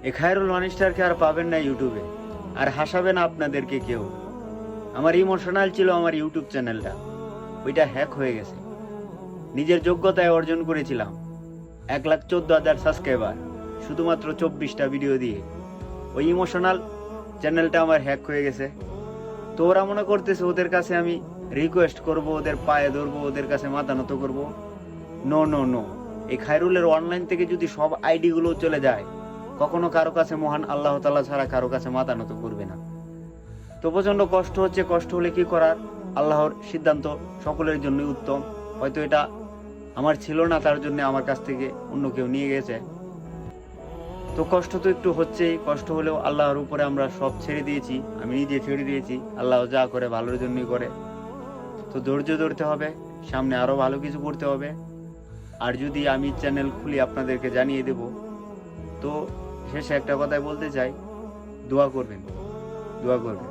এ খায়রুল মানিস্টারকে আর পাবেন না ইউটিউবে, আর হাসাবে না আপনাদেরকে কেউ। আমার ইমোশনাল ছিল আমার ইউটিউব চ্যানেলটা, ওইটা হ্যাক হয়ে গেছে। নিজের যোগ্যতায় অর্জন করেছিলাম 1,14,000 সাবস্ক্রাইবার শুধুমাত্র 24টা ভিডিও দিয়ে। ওই ইমোশনাল চ্যানেলটা আমার হ্যাক হয়ে গেছে। তো ওরা মনে করতেছে ওদের কাছে আমি রিকোয়েস্ট করব, ওদের পায়ে ধরবো, ওদের কাছে মাথা নত করবো। নো নো নো, এই খায়রুলের অনলাইন থেকে যদি সব আইডিগুলো চলে যায়, কখনো কারো কাছে মহান আল্লাহ তাআলা ছাড়া কারো কাছে মাথা নত করবে না। তো প্রচন্ড কষ্ট হচ্ছে, কষ্ট হলে কি করার, আল্লাহর সিদ্ধান্ত সকলের জন্যই উত্তম। হয়তো এটা আমার ছিল না, তার জন্য আমার কাছ থেকে অন্য কেউ নিয়ে গেছে। তো কষ্ট তো একটু হচ্ছেই, কষ্ট হলেও আল্লাহর উপরে আমরা সব ছেড়ে দিয়েছি, আমি নিজে ছেড়ে দিয়েছি। আল্লাহ যা করে ভালোর জন্যই করে। তো ধৈর্য ধরতে হবে, সামনে আরো ভালো কিছু করতে হবে। আর যদি আমি চ্যানেল খুলি আপনাদেরকে জানিয়ে দেব। তো শেষে একটা কথাই বলতে চাই, দোয়া করবেন, দোয়া করবেন।